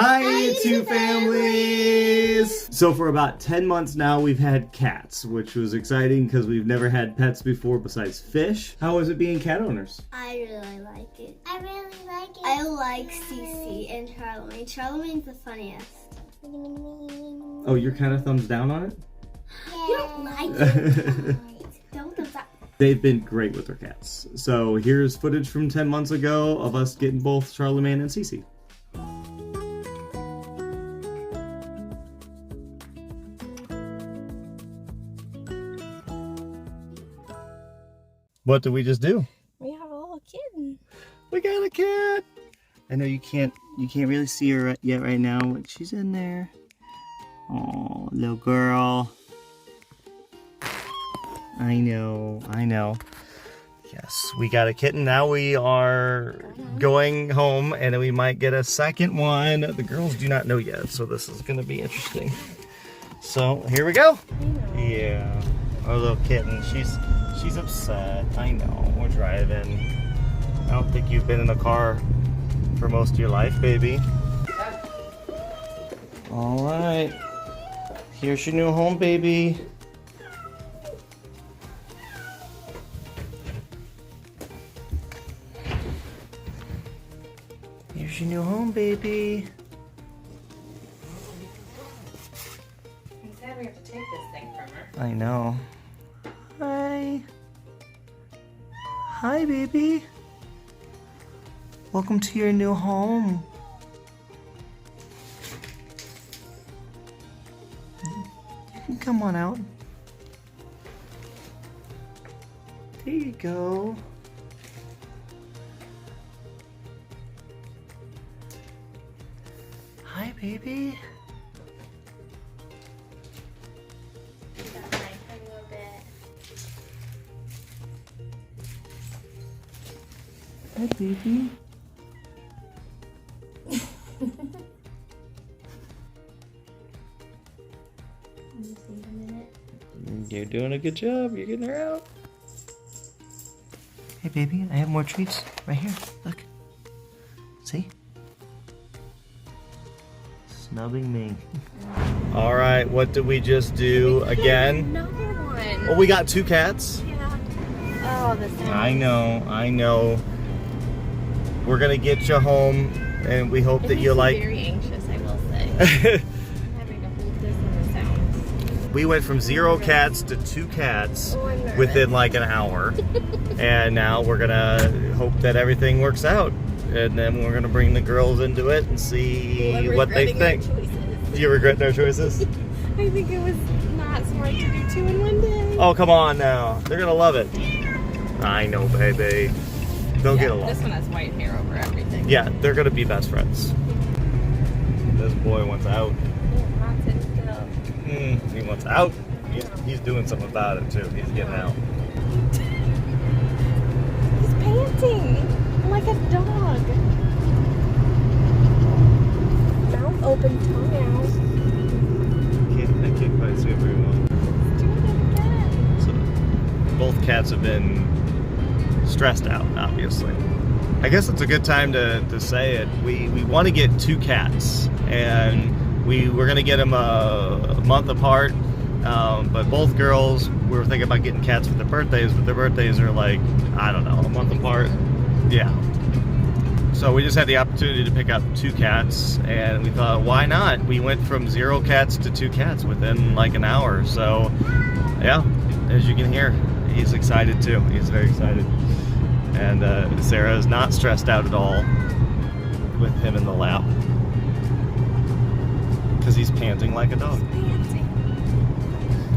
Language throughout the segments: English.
Hi, two families! So for about 10 months now, we've had cats, which was exciting because we've never had pets before besides fish. How is it being cat owners? I really like it. I really like it. I like Cece and Charlemagne. Charlemagne's the funniest. Oh, you're kind of thumbs down on it? You don't like it. Don't do that. They've been great with their cats. So here's footage from 10 months ago of us getting both Charlemagne and Cece. What did we just do? We have a little kitten. We got a cat. I know you can't really see her yet right now, but she's in there. Oh, little girl. I know. Yes, we got a kitten. Now we are going home, and then we might get a second one. The girls do not know yet, so this is going to be interesting. So here we go. Yeah, our little kitten. She's upset. I know. We're driving. I don't think you've been in a car for most of your life, baby. All right. Here's your new home, baby. Here's your new home, baby. I'm sad we have to take this thing from her. I know. Hi. Hi, baby. Welcome to your new home. You can come on out. There you go. Hi, baby. Hi, baby. You're doing a good job. You're getting her out. Hey, baby, I have more treats right here. Look. See? Snubbing me. All right, what did we just do again? Another one. Well, we got two cats. Yeah. Oh, this thing. I know. We're gonna get you home, and we hope that you like. Very anxious, I will say. I'm having to hold this in the sound. We went from 0 cats to 2 cats within like an hour, and now we're gonna hope that everything works out, and then we're gonna bring the girls into it and see what they think. Do you regret our choices? I think it was not smart to do 2 in one day. Oh, come on now. They're gonna love it. I know, baby. They'll get along. This one has white hair over everything. Yeah, they're gonna be best friends. This boy wants out. He wants out. He's doing something about it too. He's getting out. He's panting like a dog. Mouth open, tongue out. I can't quite see it very well. Let's do it again. So, both cats have been stressed out, obviously. I guess it's a good time to say it. We want to get 2 cats, and we're going to get them a month apart, but both girls, we were thinking about getting cats for their birthdays, but their birthdays are like, I don't know, a month apart. Yeah. So we just had the opportunity to pick up 2 cats, and we thought, why not? We went from 0 cats to 2 cats within like an hour. So yeah, as you can hear, he's excited too. He's very excited. And Sarah is not stressed out at all with him in the lap, because he's panting like a dog.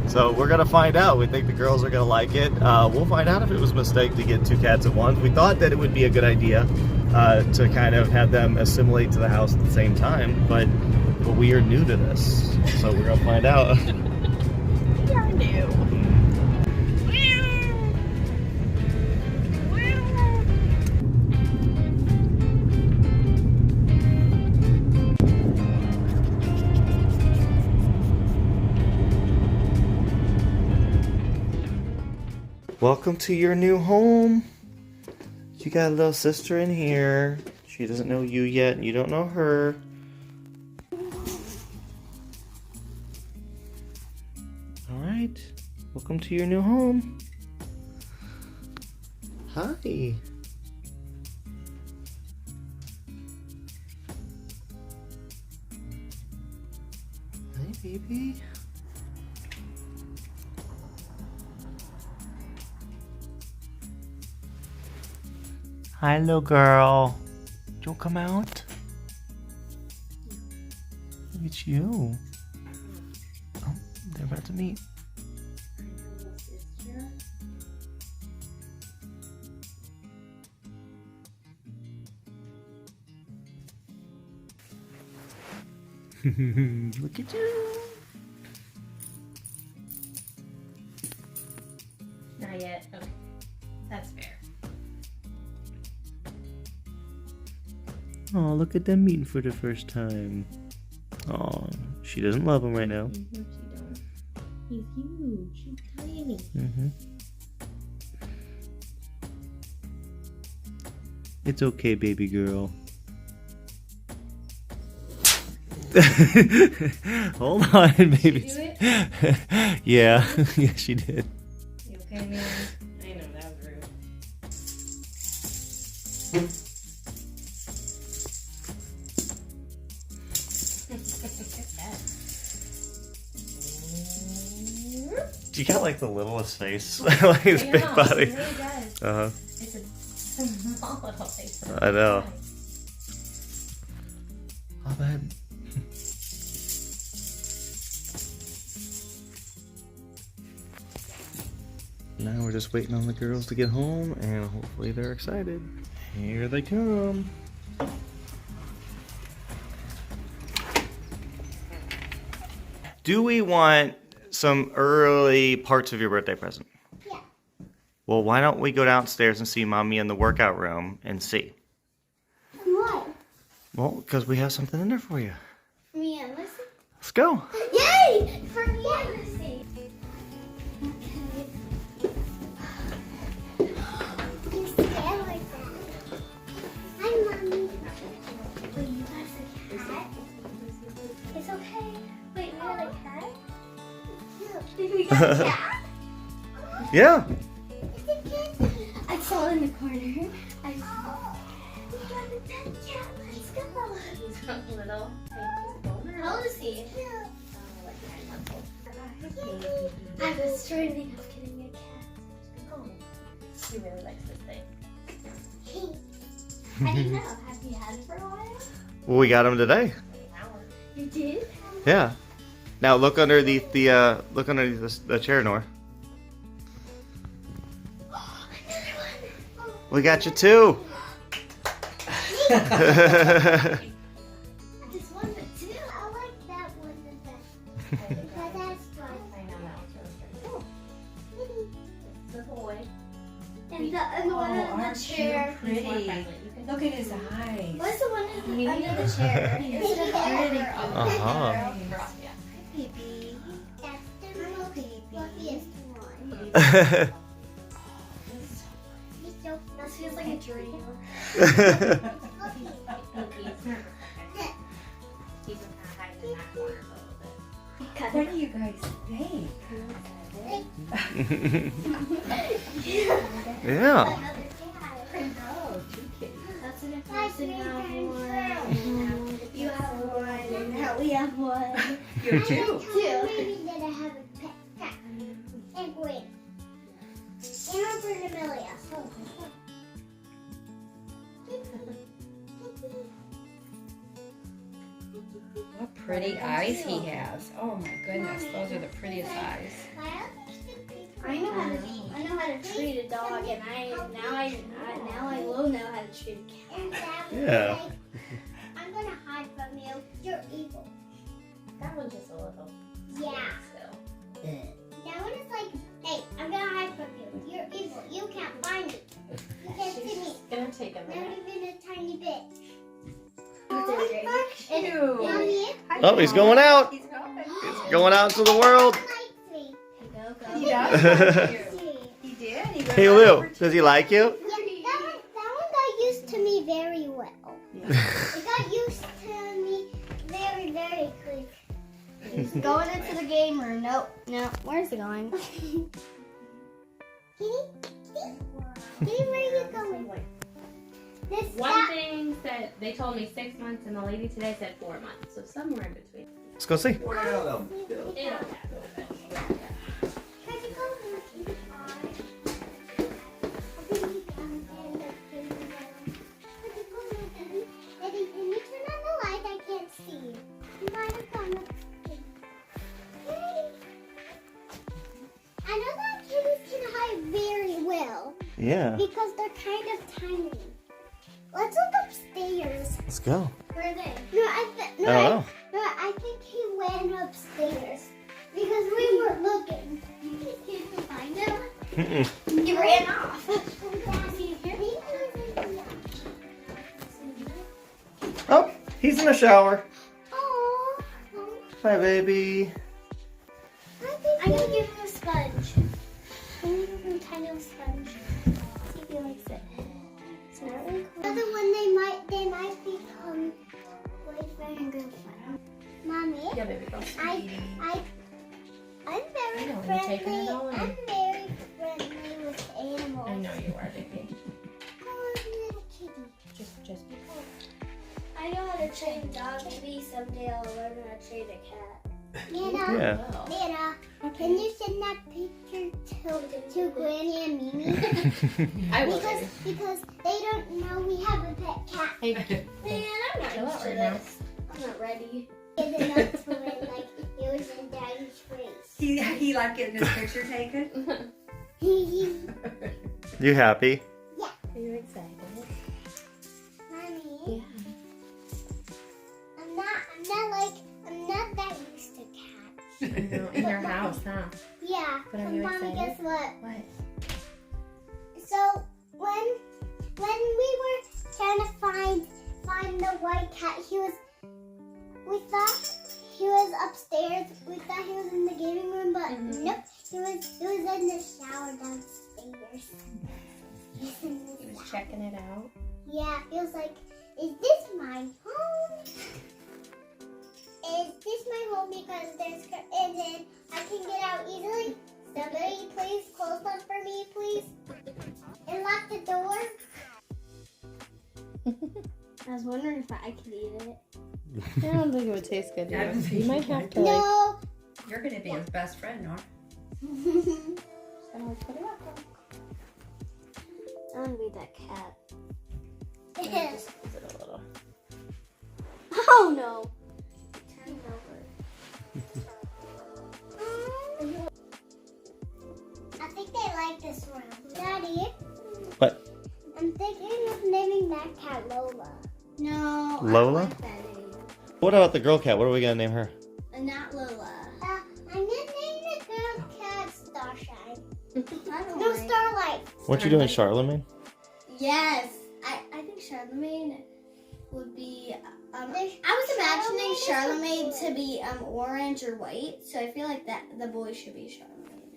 So we're gonna find out. We think the girls are gonna like it. We'll find out if it was a mistake to get 2 cats at once. We thought that it would be a good idea to kind of have them assimilate to the house at the same time, but we are new to this, so we're gonna find out. We are new. Welcome to your new home. You got a little sister in here. She doesn't know you yet, and you don't know her. welcome to your new home. Hi. Hi, baby. Hi, little girl. Don't come out. Look at you. Oh, they're about to meet. Look at you. Not yet. Okay. That's fair. Oh, look at them meeting for the first time. Oh, she doesn't love him right now. No, she don't. He's huge. He's tiny. Mm-hmm. It's okay, baby girl. Hold on, baby. Did you do it? Yeah, yeah, she did. You okay, man? I know, that was rude. She got like the littlest face, like his big body. She really does. Uh huh. It's a small little face. I know. Oh, man. Now we're just waiting on the girls to get home, and hopefully they're excited. Here they come. Do we want some early parts of your birthday present? Yeah. Well, why don't we go downstairs and see Mommy in the workout room and see? What? Well, because we have something in there for you. Me and Lucy? Let's go. Yay! For me and Lucy. You stand like that. Hi, Mommy. Wait, you guys a cat? It's okay. Wait, we got a cat? Did we get a cat? Yeah. It's a kitty. I saw it in the corner. I saw we got a pet cat. Let's go. He's a little. How old is he? I was dreaming of getting a cat. Oh, she really likes this thing. I didn't know. Have you had it for a while? Well, we got him today. You did? Yeah. Now look underneath the look underneath the chair, Nora. Another one. We got you two. This one, but two. I like that one the best. Because that's fun. I know that one's really pretty. The boy. And the one on the chair. He's more friendly. You can Look at his eyes. What's the one under the chair? Is it a bear? Uh-huh. Yeah. Baby. That's the fluffiest one. He's so that feels like a dream. He's kind of hiding in that corner a little bit. What do you guys think? Yeah. Another cat. Oh, two kitties. That's an person have one. You have one. And now we have one. You have two. Two. Maybe that I have a pet cat. And wait. And Robert Amelia. What pretty eyes he has. Oh my goodness, those are the prettiest eyes. I know how to treat a dog, and now I will know how to treat a cat. Yeah. I'm gonna hide from you. You're evil. That one's just a little. Yeah. Still. That one is like, hey, I'm gonna hide from you. You're evil. You can't find me. You can't see me. She's gonna take a Not minute. even a tiny bit. Cute. Oh, he's going out. He's going. Going out into the world. He likes me. He does. He did. He Hey, Lou, does he like you? Yeah, that one got used to me very well. It got used to me very, very quick. He's going into the game room. Nope. Nope. Where's he going? Kitty? Kitty, where are you going? One thing said they told me 6 months, and the lady today said 4 months. So somewhere in between. Let's go see. It'll happen eventually. I know that kitties can hide very well Yeah. because they're kind of tiny. Let's look upstairs. Let's go. Where are they? I don't know. No, I think he went upstairs because we were looking. Did you find him? Mm-mm. He ran off. Oh, he's in the shower. Oh, Hi, baby. I'm gonna give him a sponge. I'm gonna give him a tiny little sponge. See if he likes it. It's not really cool. Another one, they might become boyfriend and girlfriend. Mommy, Yeah, baby girl. I'm very I know, you're taking friendly. it all in. I'm very friendly with animals. I know you are, baby. Oh, little kitty. Just be cool. I know how to train dogs. Maybe someday I'll learn how to train a cat. Nana, Yeah. Nana, can you send that picture to Granny and Mimi? I will, baby. Because they don't know we have a pet cat. Hey, Man, I'm not chill used out to right now. this. I'm not ready. Is it not to when like it was in Daddy's face? He liked getting his picture taken. You happy? Are you excited? Mommy. Yeah. I'm not that used to cats. I know, in your house, huh? Yeah. But are But you Mommy, excited? guess what? What? So when we were trying to find the white cat, we thought he was upstairs. We thought he was in the gaming room, but nope, he was in the shower downstairs. He's in the He was shower. checking it out. Yeah, feels like, is this my home? Is this my home because there's and then I can get out easily? Somebody please close one for me, please. And lock the door. I was wondering if I could eat it. I don't think it would taste good. I don't You think might you have would. to like. No. You're gonna be his best friend, Nora. So put it up. I want to be that cat. Just squeeze it a little. Oh no. Turn it over. I think they like this one. Daddy, What? I'm thinking of naming that cat Lola. No. I don't Lola? like that name. What about the girl cat? What are we gonna name her? Not Lola. I'm gonna name the girl cat Starshine. I don't No, like- Starlight. What you doing, Charlemagne? Yes. I think Charlemagne would be. I was imagining Charlemagne to be orange or white, so I feel like that the boy should be Charlemagne.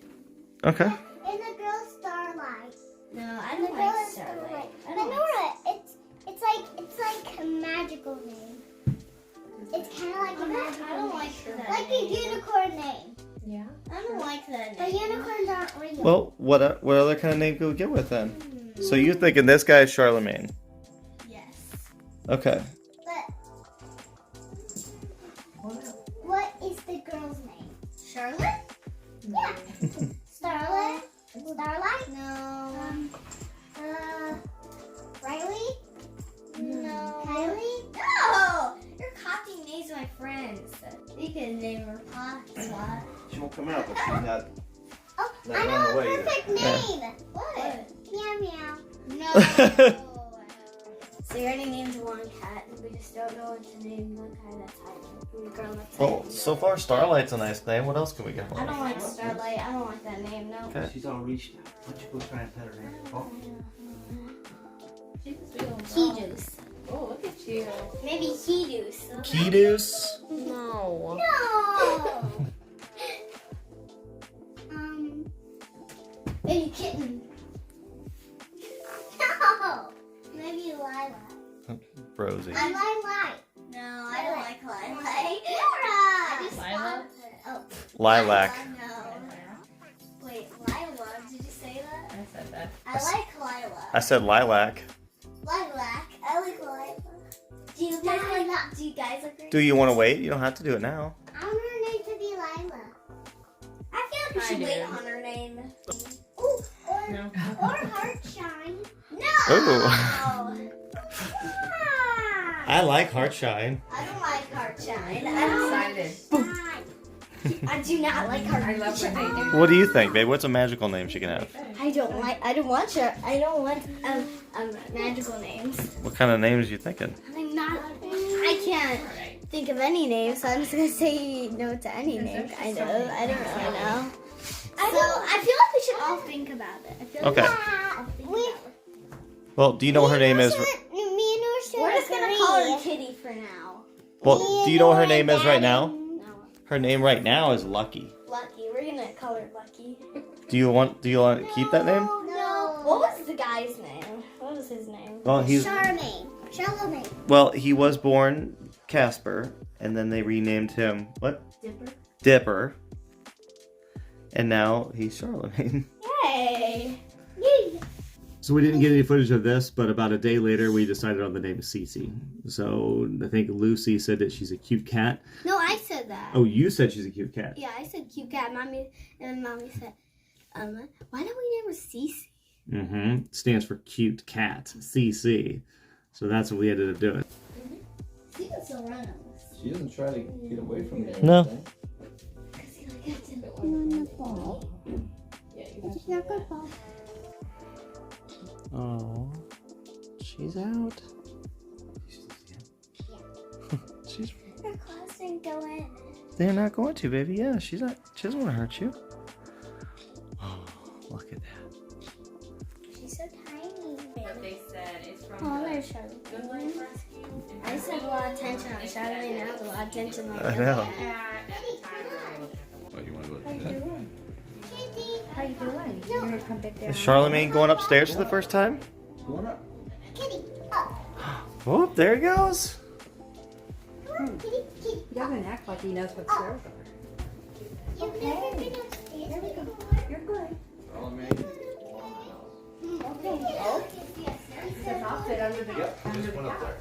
Okay. And the girl Starlight. No, I don't like Starlight. I But don't like Nora, it's like a magical name. It's kind of like a magical I don't name. like that Like a name. unicorn name. Yeah. I don't like that name. But unicorns aren't real. Well, what other kind of name could we get with then? So you're thinking this guy is Charlemagne? Yes. Okay. But what is the girl's name? Charlotte? Yeah. Starlight? Starlight? No. Riley? No. Kylie? No! You're copying names of my friends. You can name her Pot. She won't come out, but she's not. Oh, Not I run know a away perfect yet. name. What? Meow meow. No. So you already named one cat, and we just don't know what to name the guy that's hiding. The girl that's Well, hiding. so far Starlight's a nice name. What else can we get? I don't like Starlight. I don't like that name. No. Okay. She's all reached out. Why don't you go try and pet her now? Oh, She's a sweet little He dog. Deuce. Oh, look at you. Maybe He Deuce. Key-Deuce? No. No. Maybe Kitten. No. Maybe Lila. Rosie. I like Light. No, I don't like Light. Nora. I just Lila? Lilac. No. Wait, Lila, did you say that? I said that. I like Lila. I said lilac. Lilac. I like Lila. Do you guys like that? Do you guys agree? Do you want to wait? You don't have to do it now. I want her name to be Lila. I feel like we I should do. wait on her name. Ooh, or, No. or Heartshine. No! Ooh. Ah, I like Heartshine. I don't like Heartshine. I'm I don't excited. I do not like Heartshine. I love when they do. What do you think, babe? What's a magical name she can have? I don't want magical names. What kind of names are you thinking? I can't think of any names, so I'm just gonna say no to any name. I don't really know. I feel like we should all think about it. I feel Okay. Like all think about it. Well, do you know what her name is? We're just gonna call her Kitty for now. Well, do you know what her name is right now? No, Her name right now is Lucky. Lucky. We're gonna call her Lucky. Do you want to keep that name? No. What was the guy's name? What was his name? Well, Charlemagne. Well, he was born Casper, and then they renamed him what? Dipper. And now he's Charlemagne. Yay! Yay! So we didn't get any footage of this, but about a day later, we decided on the name Cece. So I think Lucy said that she's a cute cat. No, I said that. Oh, you said she's a cute cat. Yeah, I said cute cat. Mommy said, why don't we name her Cece? Mm-hmm. Stands for cute cat, CC. So that's what we ended up doing. She can still run on this. She doesn't try to get away from you. No. Because he like gets in the ball. It's not good ball. Oh, she's out. She's. Her claws didn't go in. They're not going to, baby. Yeah, she's not. She doesn't want to hurt you. Oh, look at that. She's so tiny. But they said it's from Oh, the there's Charlotte. Good Life Rescue. I said a lot of attention on Charlotte, now a lot of attention on I know. At the time we were able to have Oh, you want to go to bed? Kitty. How you doing? You're gonna come back down. Is Charlemagne going upstairs for the first time? Go on up. Kitty. Oh. Oh, there he goes. Kitty. Kitty. He doesn't act like he knows what stairs are. You've never been upstairs before? You're good. Okay. Oh. Says I'll sit under the Just went up there.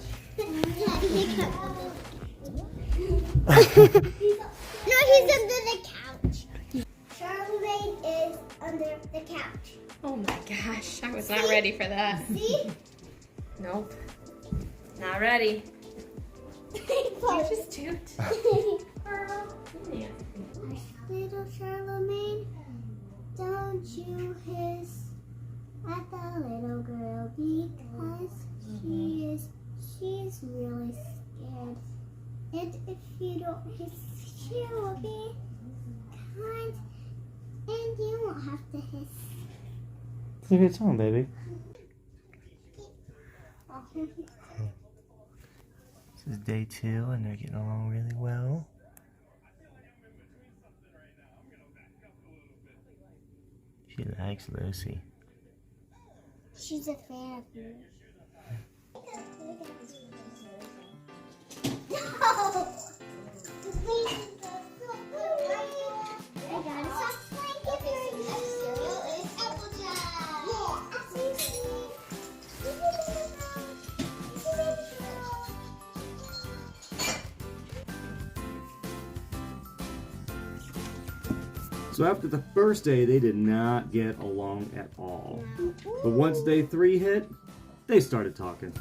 No, he's under the couch. Charlemagne is under the couch. Oh my gosh, I was not ready for that. See? Nope. Not ready. You just toot. Little Charlemagne, don't you hiss at the little girl because she's really scared. And if you don't hiss, she will be kind and you won't have to hiss. Look at song, baby. This is day 2, and they're getting along really well. She likes Lucy. She's a fan of me. No! I got a soft blanket for you. It's Applejack. So after the first day, they did not get along at all. But once day 3 hit, they started talking.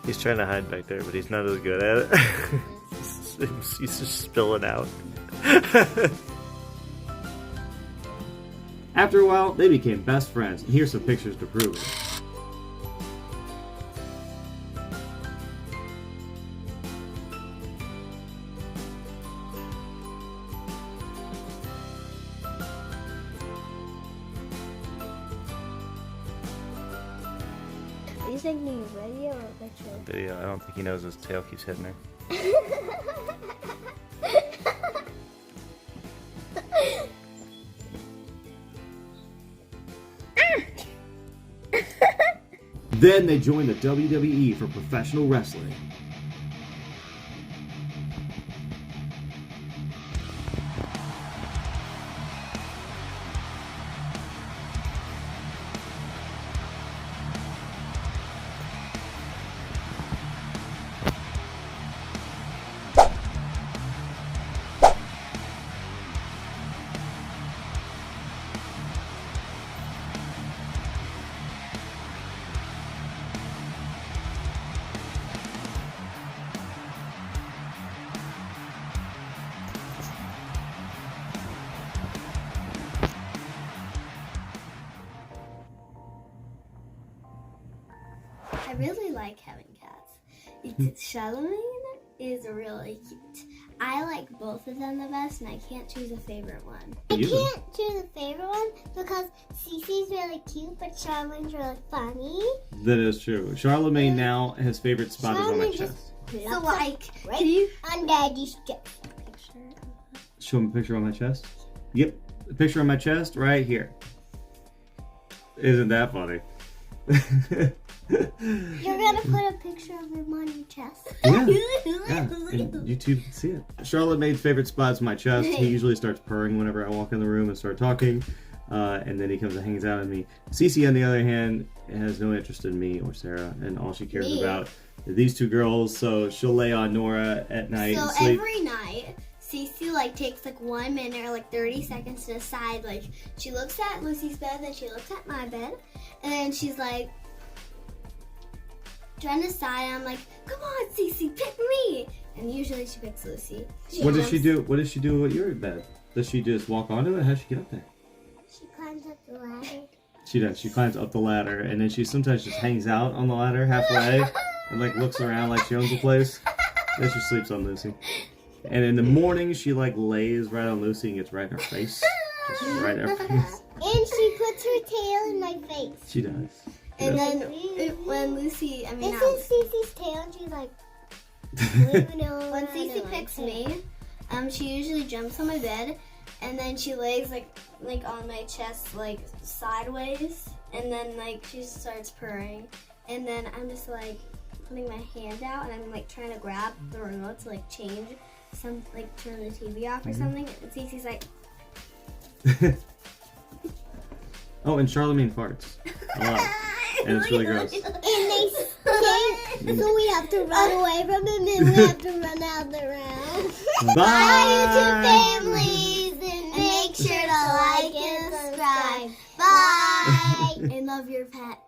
He's trying to hide back there, but he's not as good at it. He's just spilling out. After a while, they became best friends, and here's some pictures to prove it. Are you thinking video or picture? Video. I don't think he knows his tail keeps hitting her. Then they joined the WWE for professional wrestling. I really like having cats. Charlemagne is really cute. I like both of them the best, and I can't choose a favorite one. I can't choose a favorite one because Cece's really cute, but Charlemagne's really funny. That is true. Charlemagne now, his favorite spot is on my Charlemagne chest. So like, can you on Daddy's chest? Show him a picture on my chest. Yep, a picture on my chest right here. Isn't that funny? You're gonna put a picture of him on your chest. Yeah, and YouTube can see it. Charlemagne's favorite spot is my chest. He usually starts purring whenever I walk in the room and start talking, and then he comes and hangs out on me. Cece, on the other hand, has no interest in me or Sarah, and all she cares about is these two girls. So she'll lay on Nora at night and sleep. Every night, Cece like takes like 1 minute or like 30 seconds to decide. Like she looks at Lucy's bed, then she looks at my bed, and then she's like trying to decide. I'm like, come on, Cece, pick me. And usually she picks Lucy. What does she do? What does she do with your bed? Does she just walk onto it? How does she get up there? She climbs up the ladder. She does. She climbs up the ladder, and then she sometimes just hangs out on the ladder halfway and like looks around like she owns the place. Then she sleeps on Lucy. And in the morning, she like lays right on Lucy and gets right in her face. Just right in her face. And she puts her tail in my face. She does. And then when Lucy, this is Cece's tail, and she's like, when Cece picks me, she usually jumps on my bed, and then she lays like on my chest like sideways, and then like she starts purring, and then I'm just like putting my hand out, and I'm like trying to grab the remote to like change some, like turn the TV off or something, and Cece's like. Oh, and Charlemagne farts a lot. And it's really gross. And they stink, so we have to run away from them, and we have to run out the room. Bye! YouTube families, and make sure to like and subscribe. Bye! And love your pet.